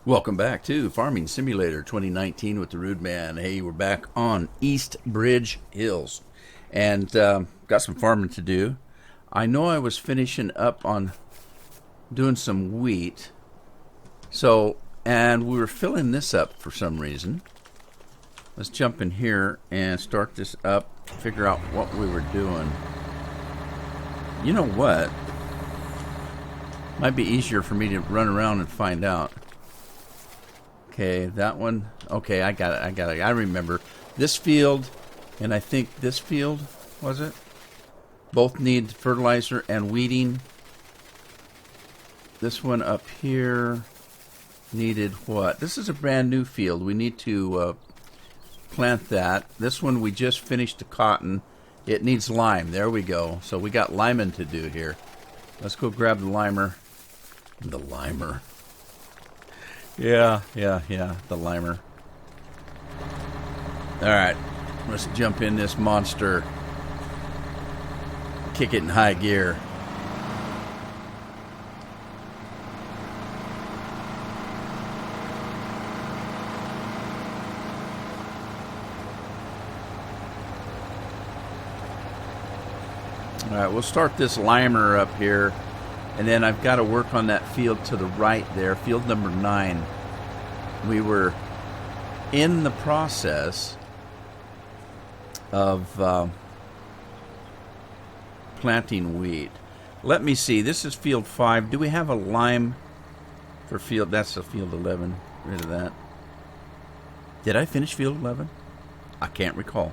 Welcome back to Farming Simulator 2019 with the Rude Man. Hey, we're back on Eastbridge Hills and got some farming to do. I know I was finishing up on doing some wheat, and we were filling this up for some reason. Let's jump in here and start this up, figure out what we were doing. You know what? Might be easier for me to run around and find out. Okay, that one. Okay, I got it. I remember. This field, and I think this field, was it? Both need fertilizer and weeding. This one up here needed what? This is a brand new field. We need to plant that. This one we just finished the cotton. It needs lime. There we go. So we got liming to do here. Let's go grab the limer. The limer. Yeah, the limer. Alright, let's jump in this monster. Kick it in high gear. Alright, we'll start this limer up here. And then I've got to work on that field to the right there, field number 9. We were in the process of planting wheat. Let me see. This is field 5. Do we have a lime for field? That's a field 11. Get rid of that. Did I finish field 11? I can't recall.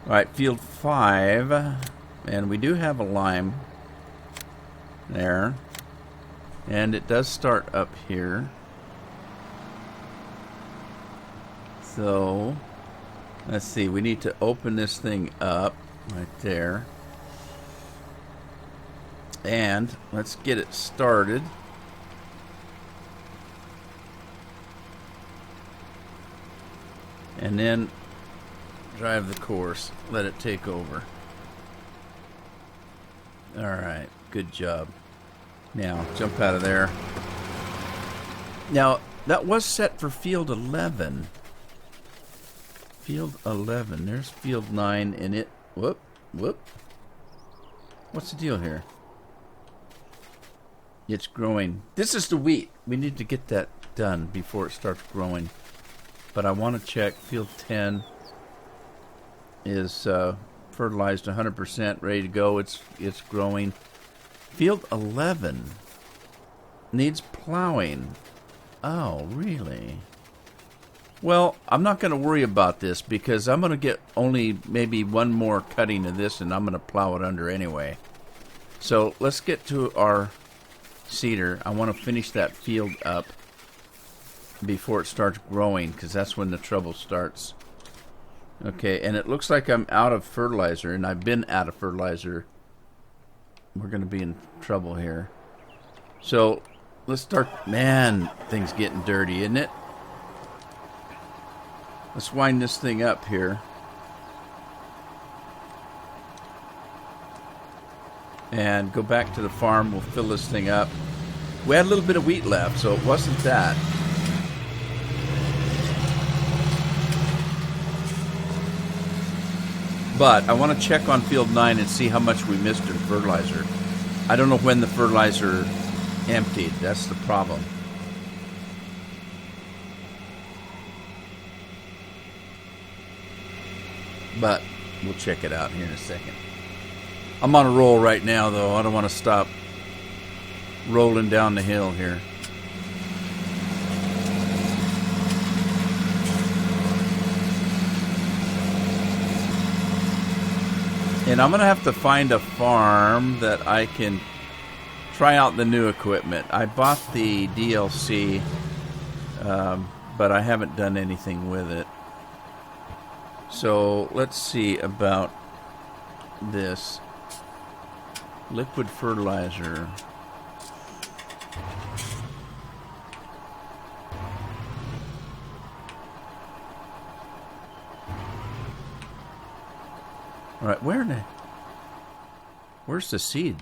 All right, field 5. And we do have a lime there. And it does start up here. So, let's see. We need to open this thing up right there. And let's get it started. And then drive the course. Let it take over. Alright, good job. Now, jump out of there. Now, that was set for field 11. Field 11. There's field 9 and it... Whoop. What's the deal here? It's growing. This is the wheat. We need to get that done before it starts growing. But I want to check. Field 10 is fertilized 100%, ready to go. It's growing. Field 11 needs plowing. Oh, really? Well, I'm not going to worry about this because I'm going to get only maybe one more cutting of this and I'm going to plow it under anyway. So let's get to our cedar. I want to finish that field up before it starts growing because that's when the trouble starts. Okay, and it looks like I'm out of fertilizer, and I've been out of fertilizer. We're going to be in trouble here. So, let's start... Man, thing's getting dirty, isn't it? Let's wind this thing up here. And go back to the farm. We'll fill this thing up. We had a little bit of wheat left, so it wasn't that. But I want to check on field 9 and see how much we missed in fertilizer. I don't know when the fertilizer emptied. That's the problem. But we'll check it out here in a second. I'm on a roll right now, though. I don't want to stop rolling down the hill here. And I'm going to have to find a farm that I can try out the new equipment. I bought the DLC, but I haven't done anything with it. So let's see about this. Liquid fertilizer. All right, where's the seed?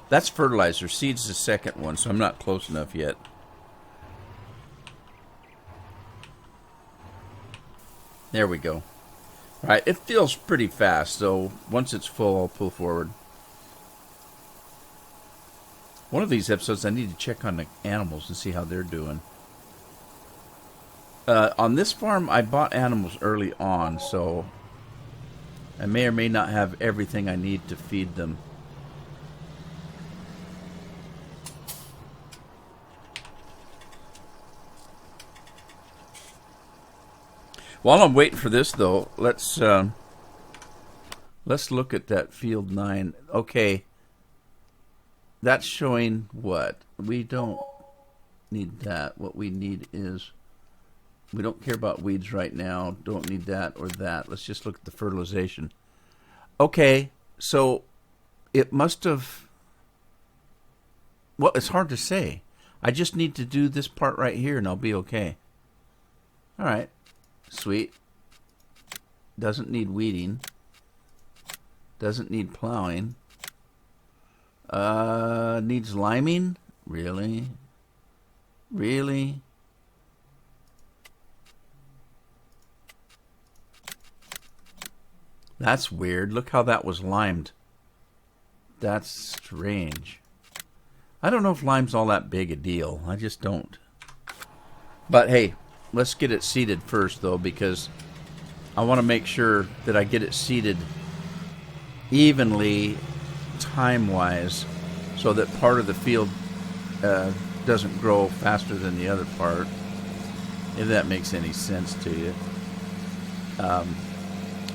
That's fertilizer. Seed's the second one, so I'm not close enough yet. There we go. All right, it feels pretty fast, so once it's full, I'll pull forward. One of these episodes, I need to check on the animals and see how they're doing. On this farm, I bought animals early on, so I may or may not have everything I need to feed them. While I'm waiting for this, though, let's look at that field 9. Okay, that's showing what? We don't need that. What we need is, we don't care about weeds right now. Don't need that or that. Let's just look at the fertilization. Okay, so it must have, well, it's hard to say. I just need to do this part right here and I'll be okay. All right. Sweet. Doesn't need weeding. Doesn't need plowing. Needs liming? Really? Really? That's weird. Look how that was limed. That's strange. I don't know if lime's all that big a deal. I just don't. But hey, let's get it seeded first, though, because I want to make sure that I get it seeded evenly, time-wise, so that part of the field doesn't grow faster than the other part, if that makes any sense to you.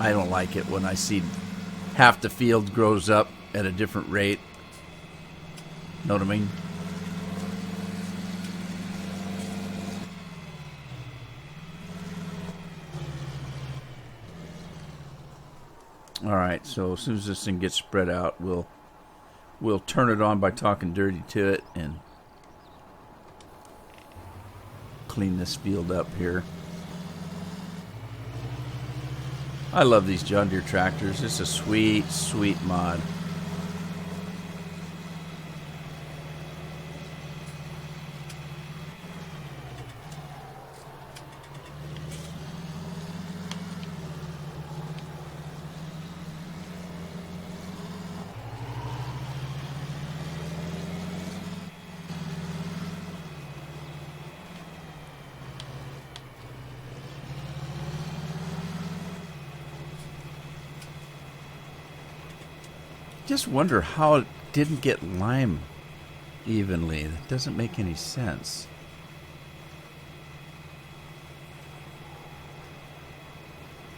I don't like it when I see half the field grows up at a different rate. Know what I mean? All right, so as soon as this thing gets spread out, we'll turn it on by talking dirty to it and clean this field up here. I love these John Deere tractors. It's a sweet, sweet mod. Just wonder how it didn't get lime evenly. That doesn't make any sense.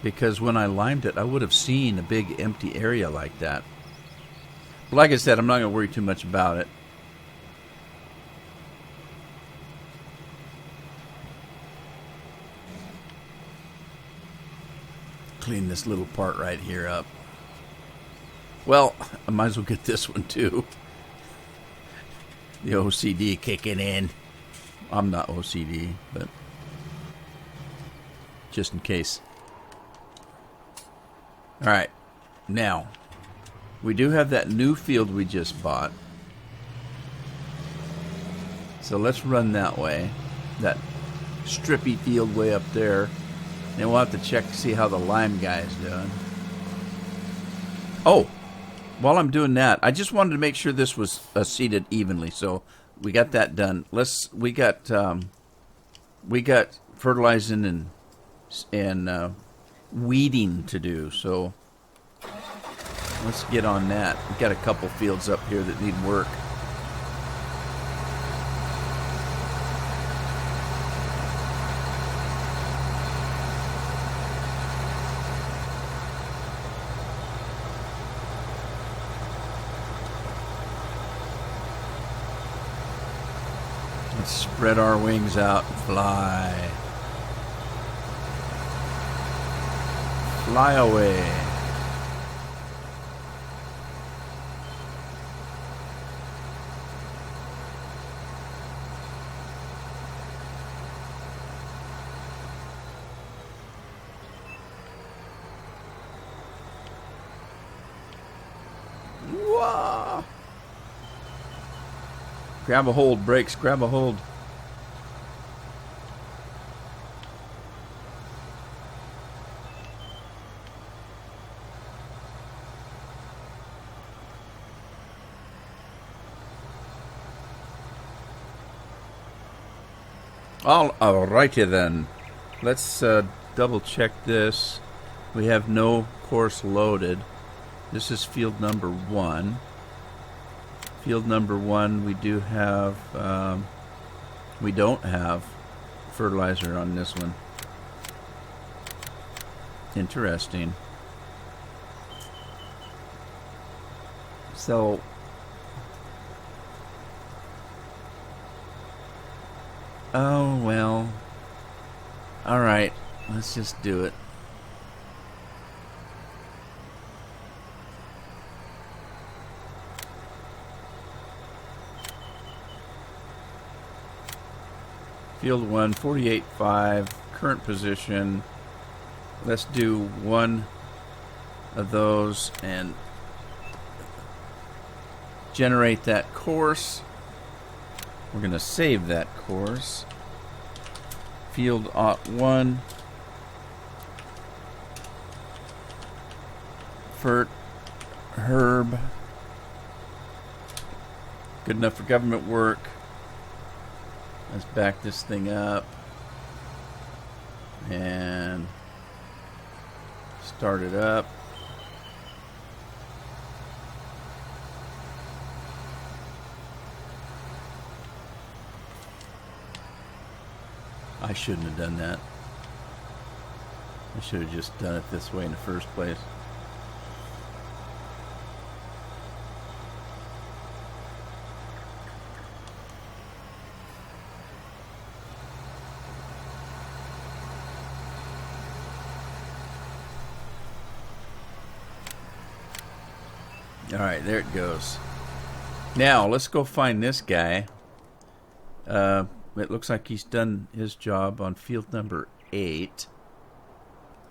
Because when I limed it, I would have seen a big empty area like that. But like I said, I'm not going to worry too much about it. Clean this little part right here up. Well, I might as well get this one too. The OCD kicking in. I'm not OCD, but just in case. All right, now we do have that new field we just bought. So let's run that way. That strippy field way up there. Then we'll have to check to see how the lime guy is doing. Oh! While I'm doing that, I just wanted to make sure this was seeded evenly. So we got that done. We got fertilizing and weeding to do. So let's get on that. We got a couple fields up here that need work. Let's spread our wings out and fly. Fly away. Whoa. Grab a hold, brakes, grab a hold. Alrighty then. Let's double check this. We have no course loaded. This is field number 1. Field number 1, we do have, we don't have fertilizer on this one. Interesting. So, oh well. Alright, let's just do it. Field 1, 48.5, current position. Let's do one of those and generate that course. We're going to save that course. Field 1, Fert, Herb. Good enough for government work. Let's back this thing up and start it up. I shouldn't have done that. I should have just done it this way in the first place. Alright, there it goes. Now, let's go find this guy. It looks like he's done his job on field number 8.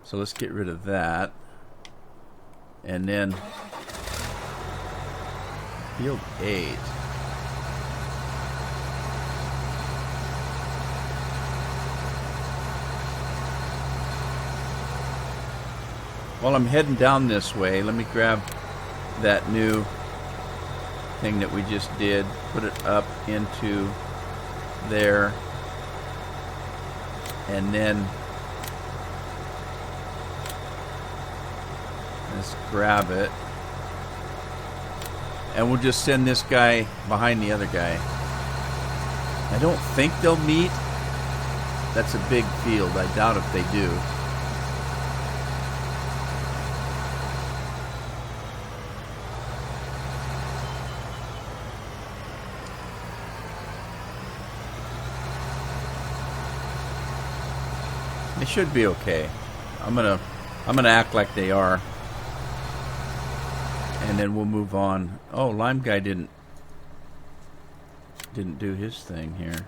So let's get rid of that. And then field 8. While I'm heading down this way, let me grab that new thing that we just did, put it up into there, and then let's grab it, and we'll just send this guy behind the other guy. I don't think they'll meet. That's a big field. I doubt if they do. It should be okay. I'm gonna act like they are, and then we'll move on. Oh, Lime Guy didn't do his thing here.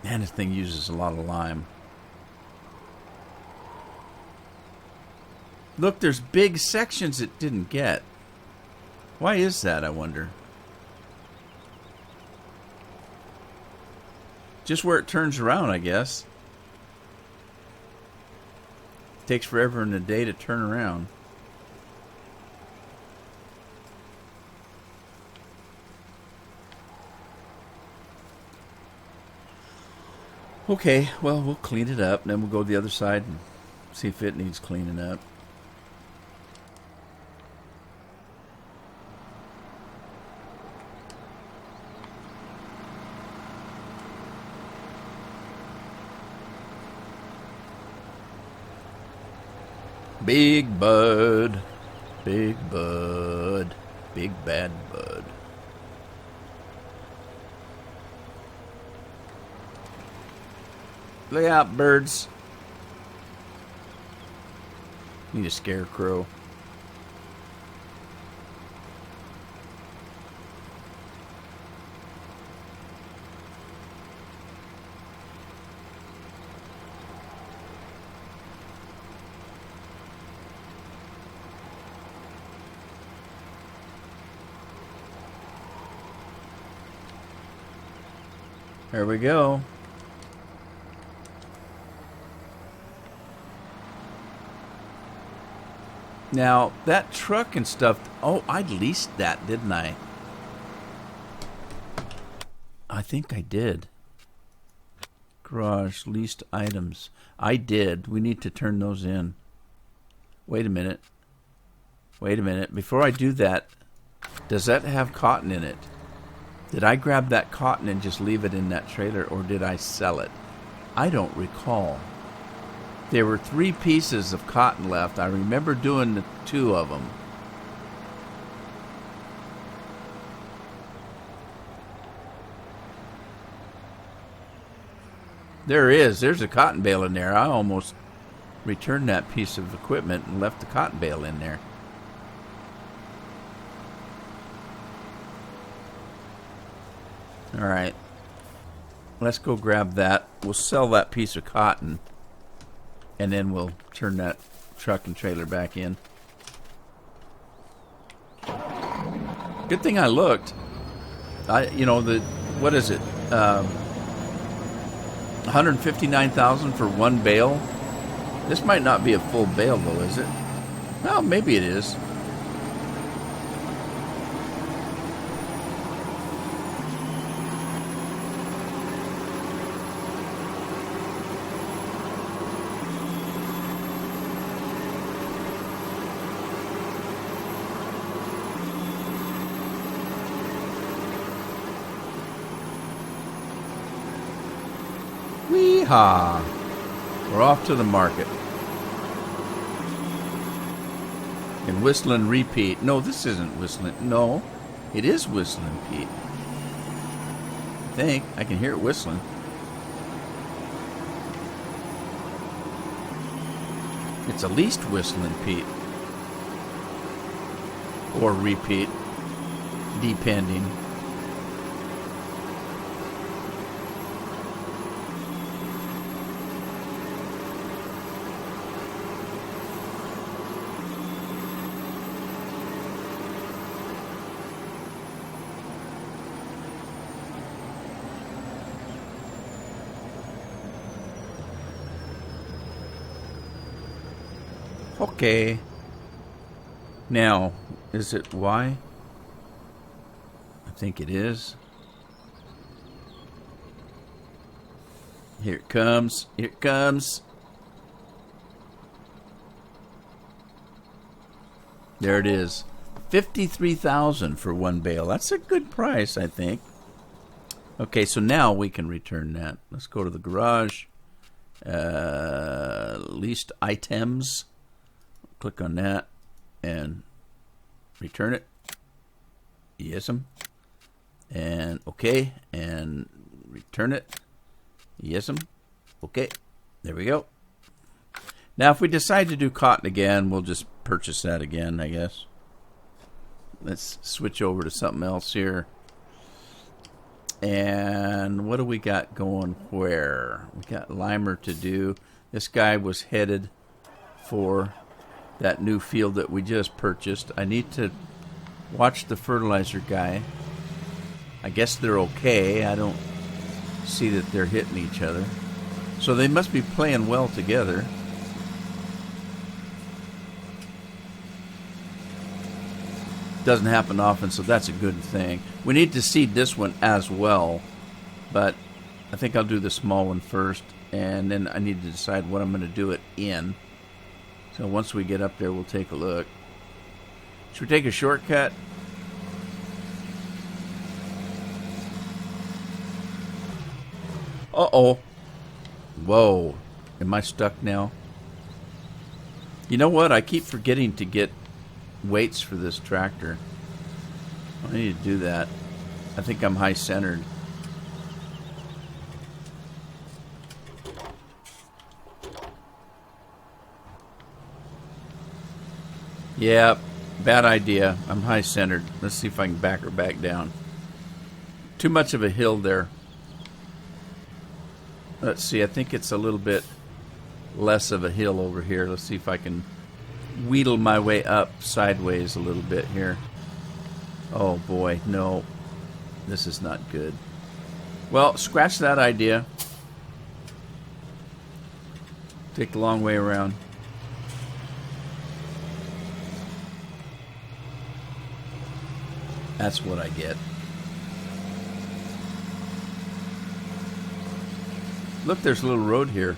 Man, this thing uses a lot of lime. Look, there's big sections it didn't get. Why is that, I wonder? Just where it turns around, I guess. Takes forever in a day to turn around. Okay, well, we'll clean it up, and then we'll go to the other side and see if it needs cleaning up. Big Bud, Big Bud, Big Bad Bud. Look out, birds. Need a scarecrow. There we go. Now, that truck and stuff... Oh, I leased that, didn't I? I think I did. Garage, leased items. I did. We need to turn those in. Wait a minute. Wait a minute. Before I do that, does that have cotton in it? Did I grab that cotton and just leave it in that trailer, or did I sell it? I don't recall. There were 3 pieces of cotton left. I remember doing the 2 of them. There is. There's a cotton bale in there. I almost returned that piece of equipment and left the cotton bale in there. All right. Let's go grab that. We'll sell that piece of cotton, and then we'll turn that truck and trailer back in. Good thing I looked. What is it? 159,000 for one bale. This might not be a full bale, though, is it? Well, maybe it is. Weehaw! We're off to the market. And Whistling Repeat. No, this isn't Whistling. No, it is Whistling Pete. I think. I can hear it whistling. It's at least Whistling Pete. Or Repeat. Depending. Okay. Now, is it Y? I think it is. Here it comes. Here it comes. There it is. 53,000 for one bale. That's a good price, I think. Okay, so now we can return that. Let's go to the garage. Leased items. Click on that and return it. Yes'm. And okay. And return it. Yes'm. Okay. There we go. Now, if we decide to do cotton again, we'll just purchase that again, I guess. Let's switch over to something else here. And what do we got going where? We got limer to do. This guy was headed for that new field that we just purchased. I need to watch the fertilizer guy. I guess they're okay. I don't see that they're hitting each other. So they must be playing well together. Doesn't happen often, so that's a good thing. We need to seed this one as well, but I think I'll do the small one first, and then I need to decide what I'm going to do it in. So once we get up there, we'll take a look. Should we take a shortcut? Uh-oh. Whoa. Am I stuck now? You know what? I keep forgetting to get weights for this tractor. I need to do that. I think I'm high-centered. Yeah, bad idea. I'm high-centered. Let's see if I can back her back down. Too much of a hill there. Let's see. I think it's a little bit less of a hill over here. Let's see if I can wheedle my way up sideways a little bit here. Oh, boy. No. This is not good. Well, scratch that idea. Take the long way around. That's what I get. Look, there's a little road here.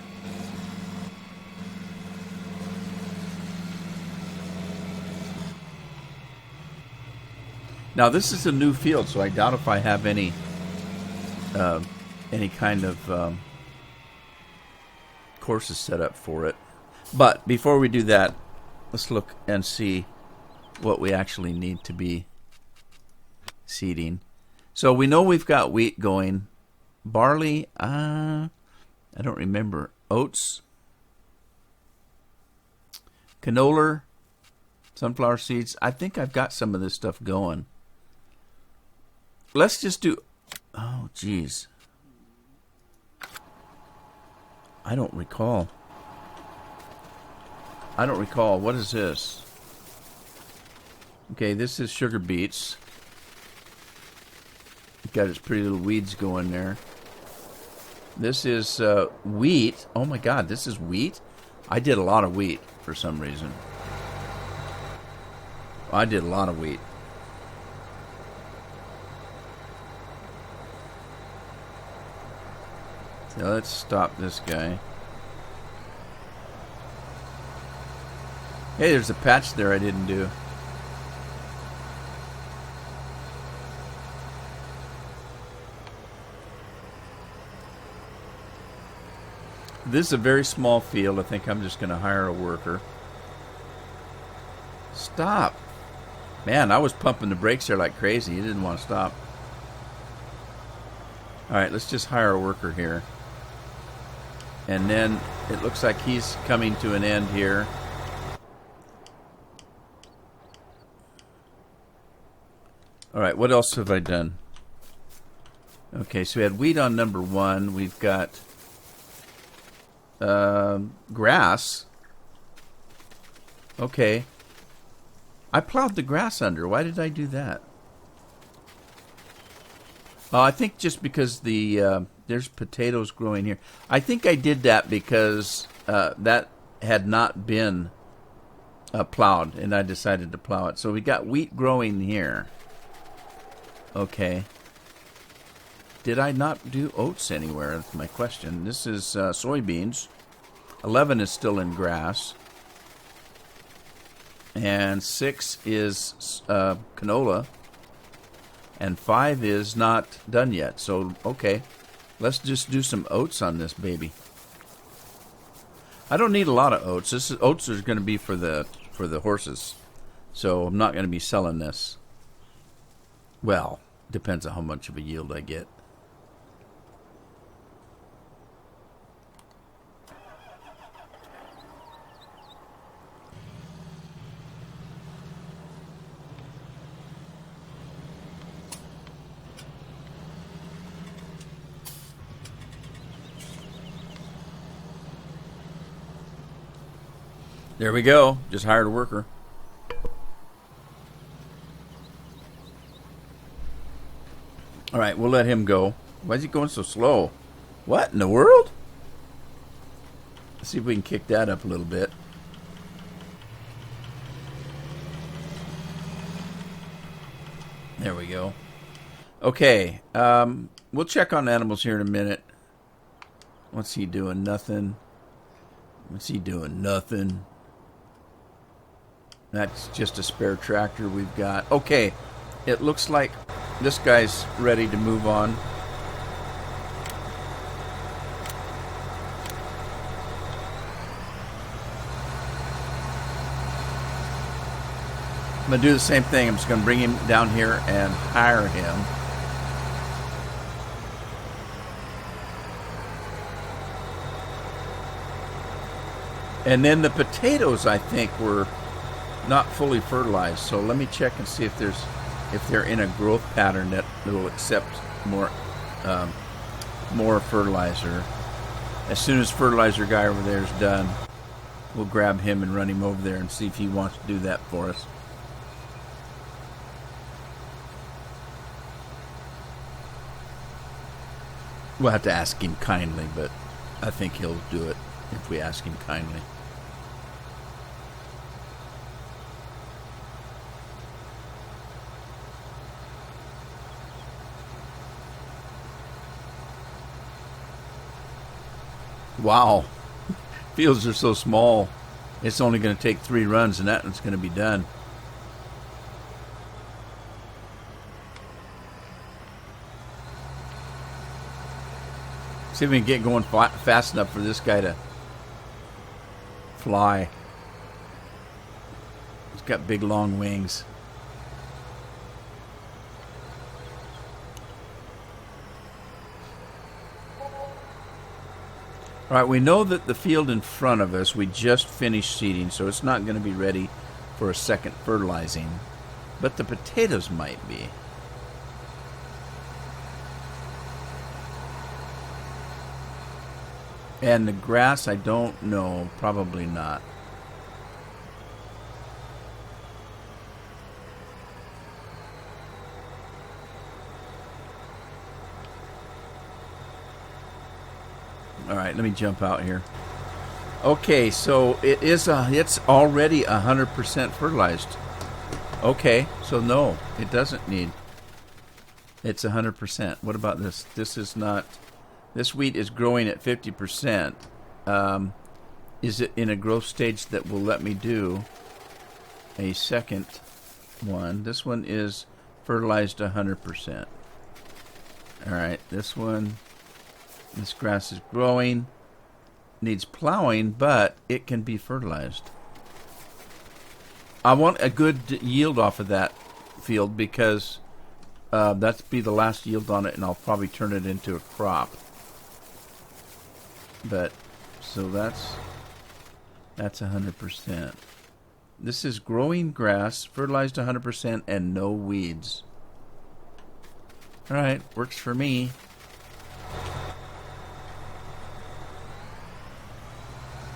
Now this is a new field, so I doubt if I have any kind of courses set up for it. But before we do that, let's look and see what we actually need to be seeding. So we know we've got wheat going, barley. I don't remember. Oats, canola, sunflower seeds. I think I've got some of this stuff going. Let's just do... Oh, geez. I don't recall. What is this? Okay, this is sugar beets. Got its pretty little weeds going there. This is wheat. Oh my God, this is wheat? I did a lot of wheat for some reason. I did a lot of wheat. So let's stop this guy. Hey, there's a patch there I didn't do. This is a very small field. I think I'm just going to hire a worker. Stop. Man, I was pumping the brakes there like crazy. You didn't want to stop. Alright, let's just hire a worker here. And then it looks like he's coming to an end here. Alright, what else have I done? Okay, so we had wheat on number 1. We've got grass. Okay. I plowed the grass under. Why did I do that? I think just because there's potatoes growing here. I think I did that because that had not been plowed, and I decided to plow it. So we got wheat growing here. Okay. Did I not do oats anywhere? That's my question. This is soybeans. 11 is still in grass. And 6 is canola. And 5 is not done yet. So, okay. Let's just do some oats on this baby. I don't need a lot of oats. Oats are going to be for the horses. So I'm not going to be selling this. Well, depends on how much of a yield I get. There we go. Just hired a worker. All right, we'll let him go. Why is he going so slow? What in the world? Let's see if we can kick that up a little bit. There we go. Okay, we'll check on animals here in a minute. What's he doing? Nothing. What's he doing? Nothing. That's just a spare tractor we've got. Okay, it looks like this guy's ready to move on. I'm going to do the same thing. I'm just going to bring him down here and hire him. And then the potatoes, I think, were not fully fertilized. So let me check and see if they're in a growth pattern that will accept more fertilizer. As soon as fertilizer guy over there is done, we'll grab him and run him over there and see if he wants to do that for us. We'll have to ask him kindly, but I think he'll do it if we ask him kindly. Wow. Fields are so small. It's only going to take 3 runs and that one's going to be done. See if we can get going fast enough for this guy to fly. He's got big long wings. All right, we know that the field in front of us, we just finished seeding, so it's not going to be ready for a second fertilizing. But the potatoes might be. And the grass, I don't know. Probably not. All right, let me jump out here. Okay, so it's already 100% fertilized. Okay, so no, it doesn't need. It's 100%. What about this? This is not. This wheat is growing at 50%. Is it in a growth stage that will let me do a second one? This one is fertilized 100%. All right, this one, this grass is growing, needs plowing, but it can be fertilized. I want a good yield off of that field because that'll be the last yield on it, and I'll probably turn it into a crop. But so that's 100%. This is growing grass, fertilized 100%, and no weeds. All right, works for me.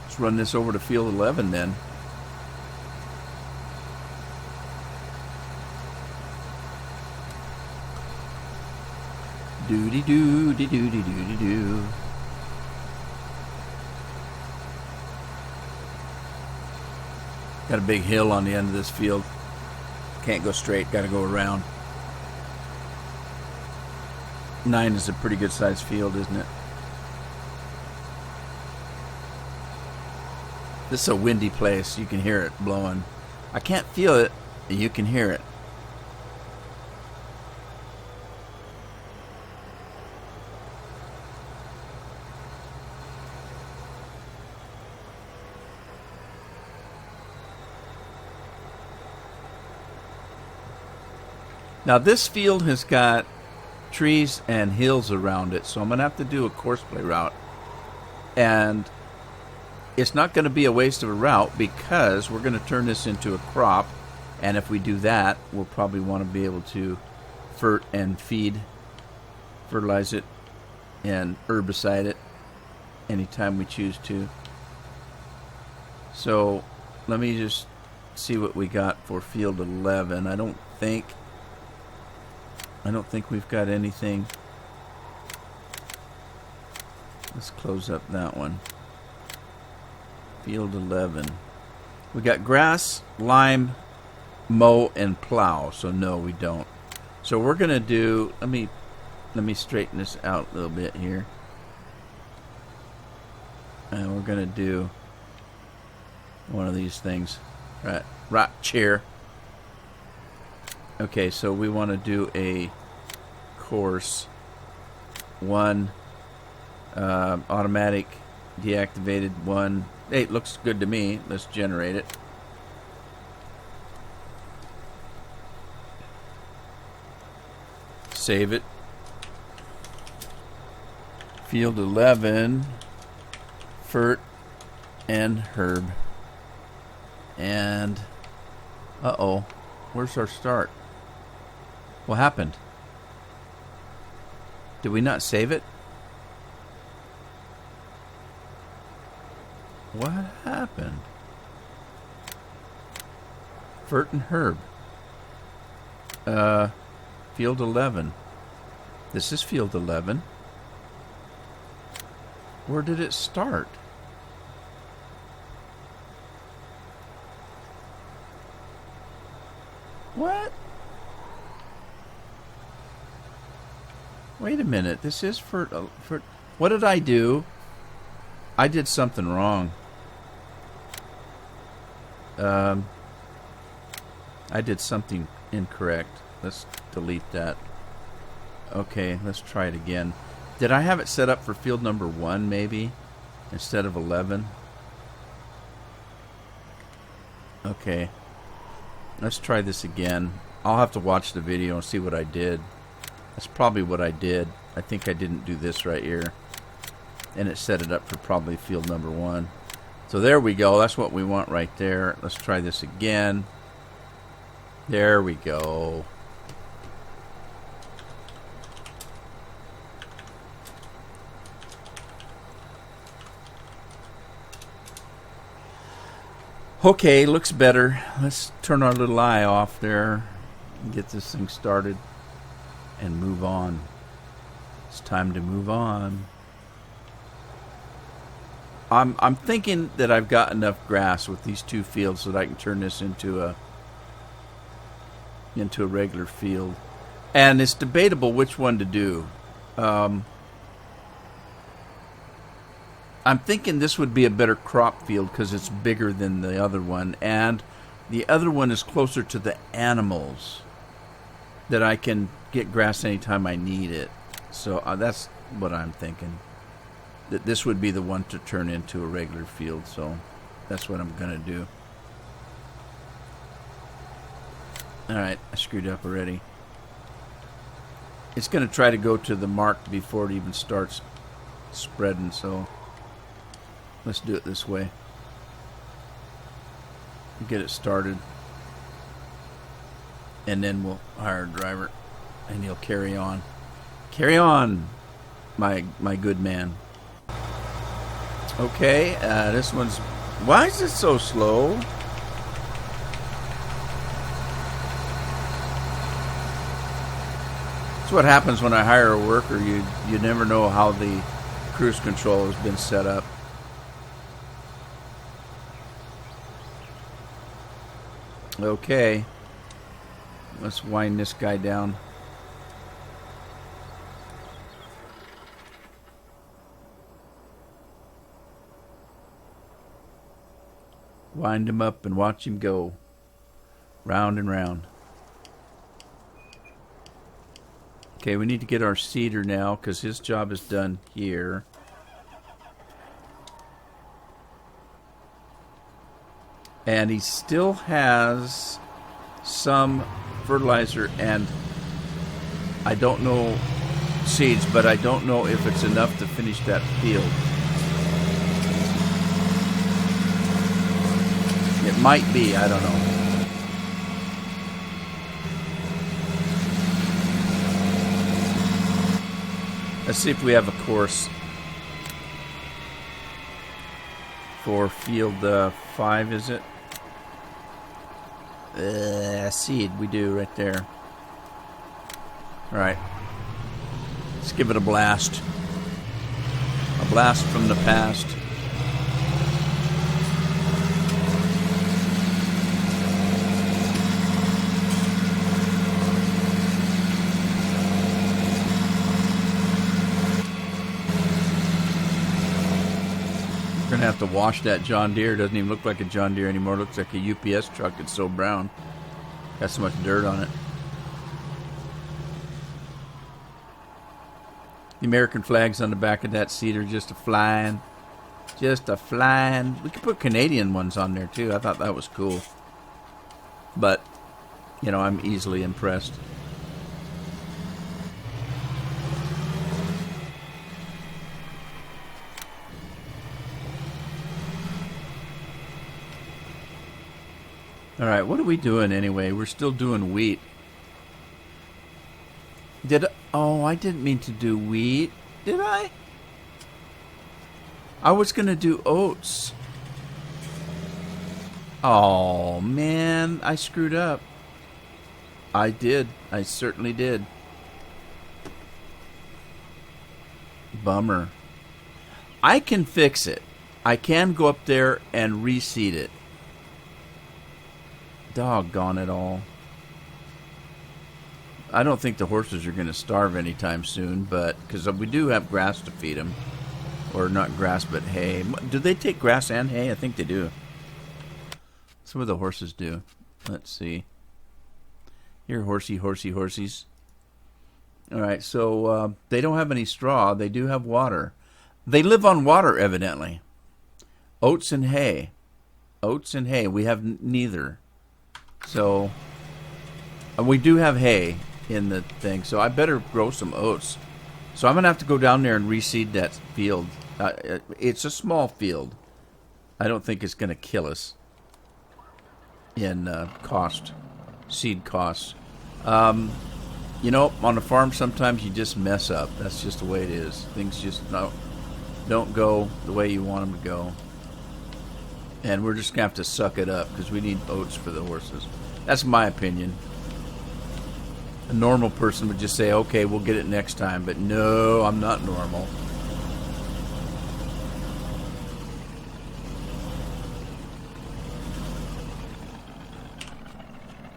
Let's run this over to field 11 then. Doody doo dee doo dee doo dee doo. Got a big hill on the end of this field. Can't go straight, got to go around. 9 is a pretty good sized field, isn't it? This is a windy place. You can hear it blowing. I can't feel it, but you can hear it. Now this field has got trees and hills around it, so I'm going to have to do a course play route. And it's not going to be a waste of a route because we're going to turn this into a crop. And if we do that, we'll probably want to be able to fertilize it, and herbicide it anytime we choose to. So let me just see what we got for field 11. I don't think we've got anything. Let's close up that one. Field 11. We got grass, lime, mow, and plow. So no, we don't. So we're gonna do. Let me straighten this out a little bit here. And we're gonna do one of these things. Right chair. Okay, so we want to do a course. 1 automatic deactivated 1. Hey, it looks good to me. Let's generate it. Save it. Field 11, Fert and Herb. And uh-oh, where's our start? What happened? Did we not save it? What happened? Fert and Herb. Field 11. This is field 11. Where did it start? What? Wait a minute. This is for... What did I do? I did something wrong. I did something incorrect. Let's delete that. Okay, let's try it again. Did I have it set up for field number 1, maybe? Instead of 11? Okay. Let's try this again. I'll have to watch the video and see what I did. That's probably what I did. I think I didn't do this right here. And it set it up for probably field number 1. So there we go. That's what we want right there. Let's try this again. There we go. Okay, looks better. Let's turn our little eye off there and get this thing started and move on. It's time to move on. I'm thinking that I've got enough grass with these 2 fields so that I can turn this into a regular field. And it's debatable which one to do. I'm thinking this would be a better crop field because it's bigger than the other one, and the other one is closer to the animals that I can get grass anytime I need it. So that's what I'm thinking. That this would be the one to turn into a regular field, so that's what I'm going to do. Alright, I screwed up already. It's going to try to go to the mark before it even starts spreading, so let's do it this way. Get it started. And then we'll hire a driver. And he'll carry on. Carry on, my good man. Okay, this one's... Why is it so slow? That's what happens when I hire a worker. You never know how the cruise control has been set up. Okay. Let's wind this guy down. Wind him up and watch him go. Round and round. Okay, we need to get our seeder now because his job is done here. And he still has some fertilizer and I don't know seeds, but I don't know if it's enough to finish that field. It might be, I don't know. Let's see if we have a course for field 5, is it? Seed, we do right there. Alright. Let's give it a blast. A blast from the past. We're gonna have to wash that John Deere. It doesn't even look like a John Deere anymore. It looks like a UPS truck. It's so brown. Got so much dirt on it. The American flag's on the back of that seeder, just a flying. Just a flying. We could put Canadian ones on there too. I thought that was cool. But, you know, I'm easily impressed. Alright, what are we doing anyway? We're still doing wheat. Oh, I didn't mean to do wheat. Did I? I was going to do oats. Oh, man. I screwed up. I did. I certainly did. Bummer. I can fix it. I can go up there and reseed it. Doggone it all. I don't think the horses are going to starve anytime soon, but because we do have grass to feed them. Or not grass, but hay. Do they take grass and hay? I think they do. That's what the horses do. Let's see. Here, horsey, horsey, horsies. All right, so they don't have any straw. They do have water. They live on water, evidently. Oats and hay. Oats and hay. We have neither. So, we do have hay in the thing, so I better grow some oats. So I'm going to have to go down there and reseed that field. It's a small field. I don't think it's going to kill us in cost, seed costs. You know, on a farm sometimes you just mess up. That's just the way it is. Things just don't go the way you want them to go. And we're just going to have to suck it up because we need oats for the horses. That's my opinion. A normal person would just say, okay, we'll get it next time. But no, I'm not normal.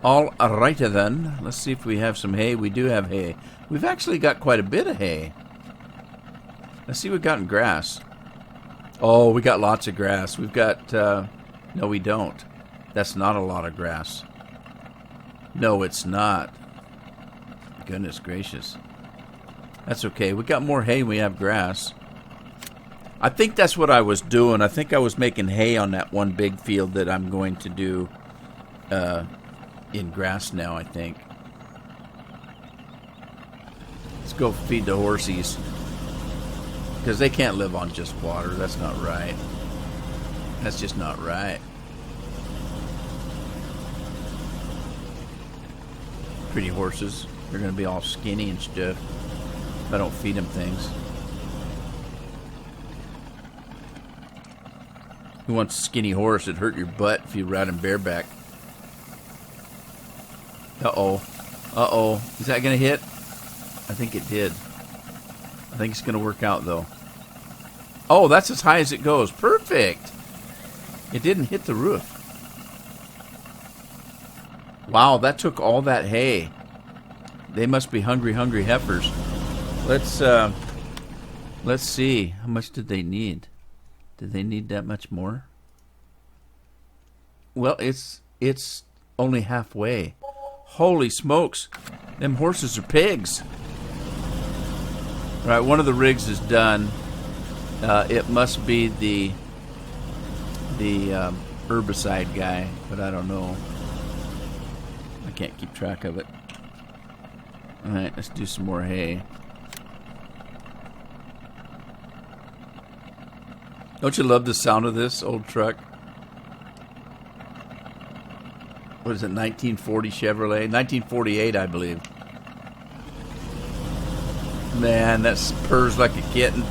All righty then. Let's see if we have some hay. We do have hay. We've actually got quite a bit of hay. Let's see what we've got in grass. Oh, we got lots of grass. We've got... no, we don't. That's not a lot of grass. No, it's not. Goodness gracious. That's okay. We got more hay than we have grass. I think that's what I was doing. I think I was making hay on that one big field that I'm going to do in grass now, I think. Let's go feed the horsies. Because they can't live on just water. That's not right. That's just not right. Pretty horses. They're going to be all skinny and stuff if I don't feed them things. Who wants a skinny horse? It'd hurt your butt if you ride him bareback. Uh-oh. Uh-oh. Is that going to hit? I think it did. I think it's going to work out, though. Oh, that's as high as it goes. Perfect. It didn't hit the roof. Wow, that took all that hay. They must be hungry, hungry heifers. Let's see. How much did they need? Did they need that much more? Well, it's only halfway. Holy smokes. Them horses are pigs. All right, one of the rigs is done. It must be the herbicide guy, but I don't know. I can't keep track of it. All right, let's do some more hay. Don't you love the sound of this old truck? What is it, 1940 Chevrolet? 1948, I believe. Man, that purrs like a kitten.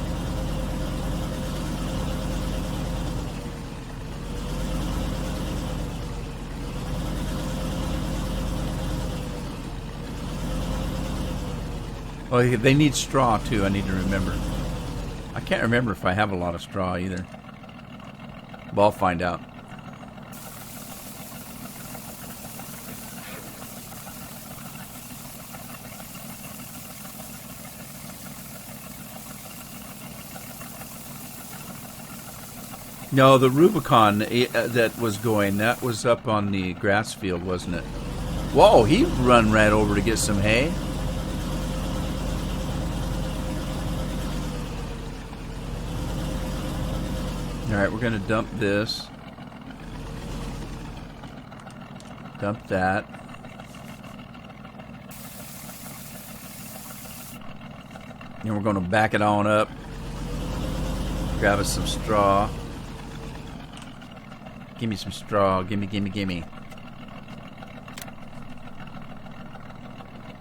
Oh, they need straw, too. I need to remember. I can't remember if I have a lot of straw, either. But I'll find out. No, the Rubicon that was going, that was up on the grass field, wasn't it? Whoa, he run right over to get some hay. Alright, we're going to dump this. Dump that. And we're going to back it on up. Grab us some straw. Give me some straw. Gimme, gimme, gimme.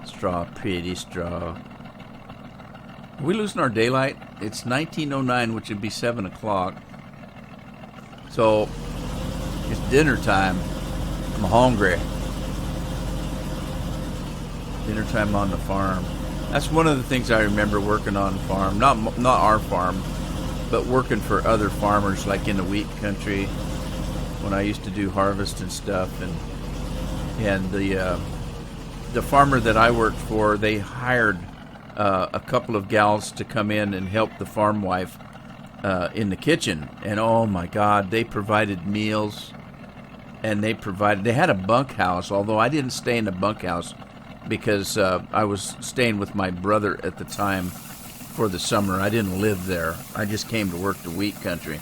Straw, pretty straw. Are we losing our daylight? It's 19:09, which would be 7 o'clock. So, it's dinner time. I'm hungry. Dinner time on the farm. That's one of the things I remember working on the farm. Not our farm. but working for other farmers, like in the wheat country, when I used to do harvest and stuff, and the farmer that I worked for, they hired a couple of gals to come in and help the farm wife in the kitchen, and oh my God, they provided meals, and they had a bunkhouse. Although I didn't stay in the bunkhouse because I was staying with my brother at the time for the summer. I didn't live there. I just came to work in the wheat country,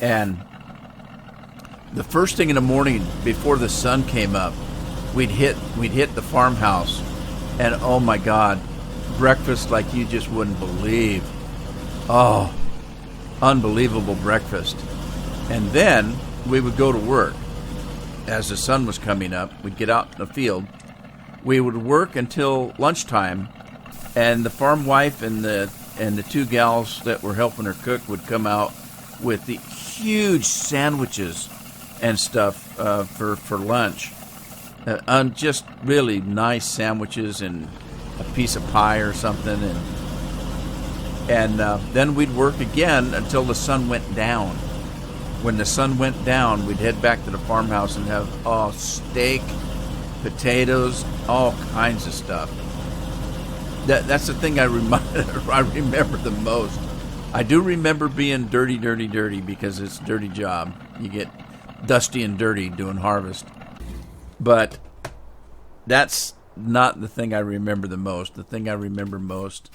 and the first thing in the morning before the sun came up, we'd hit the farmhouse, and oh my God, breakfast like you just wouldn't believe. Oh, unbelievable breakfast. And then we would go to work. As the sun was coming up, we'd get out in the field. We would work until lunchtime, and the farm wife and the two gals that were helping her cook would come out with the huge sandwiches and stuff for lunch. Just really nice sandwiches and a piece of pie or something, and then we'd work again until the sun went down. When the sun went down, we'd head back to the farmhouse and have steak, potatoes, all kinds of stuff. That's the thing I remember the most. I do remember being dirty because it's a dirty job. You get dusty and dirty doing harvest. But that's not the thing I remember the most. The thing I remember most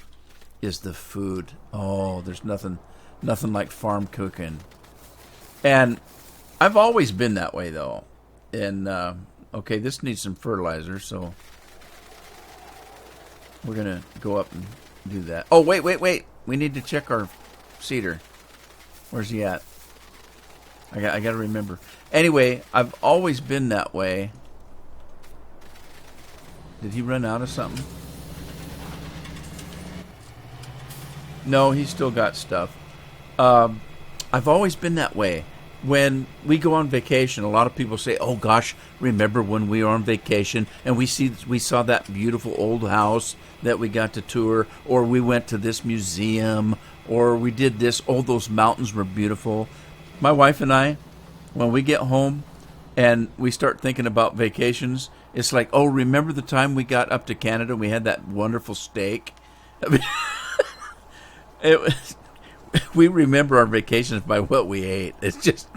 is the food. Oh, there's nothing like farm cooking. And I've always been that way, though. And, okay, this needs some fertilizer, so we're going to go up and do that. Oh, wait. We need to check our cedar. Where's he at? I got to remember. Anyway, I've always been that way. Did he run out of something? No, he's still got stuff. I've always been that way. When we go on vacation, a lot of people say, "Oh gosh, remember when we were on vacation and we saw that beautiful old house that we got to tour, or we went to this museum, or we did this. Oh, those mountains were beautiful." My wife and I, when we get home and we start thinking about vacations, it's like, "Oh, remember the time we got up to Canada and we had that wonderful steak?" I mean, we remember our vacations by what we ate. It's just,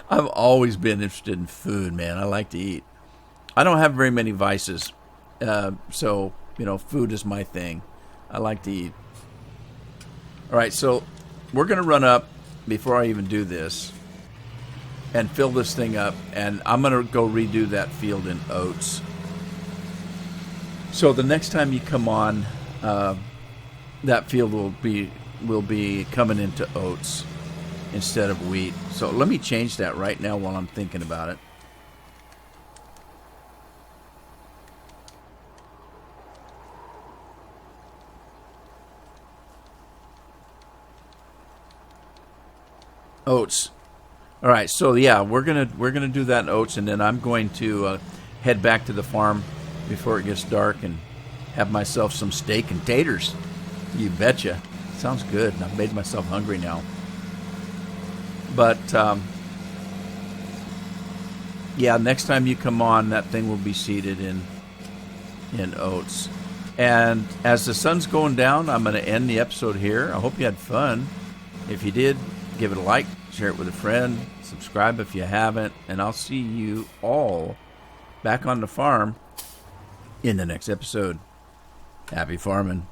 I've always been interested in food, man. I like to eat. I don't have very many vices, so, food is my thing. I like to eat. All right, so we're going to run up before I even do this and fill this thing up, and I'm going to go redo that field in oats. So the next time you come on, that field will be coming into oats instead of wheat. So let me change that right now while I'm thinking about it. Oats. All right, so yeah, we're gonna do that in oats, and then I'm going to head back to the farm before it gets dark and have myself some steak and taters. You betcha. Sounds good. I've made myself hungry now. But yeah, next time you come on, that thing will be seeded in oats. And as the sun's going down, I'm going to end the episode here. I hope you had fun. If you did, give it a like, share it with a friend, subscribe if you haven't, and I'll see you all back on the farm in the next episode. Happy farming.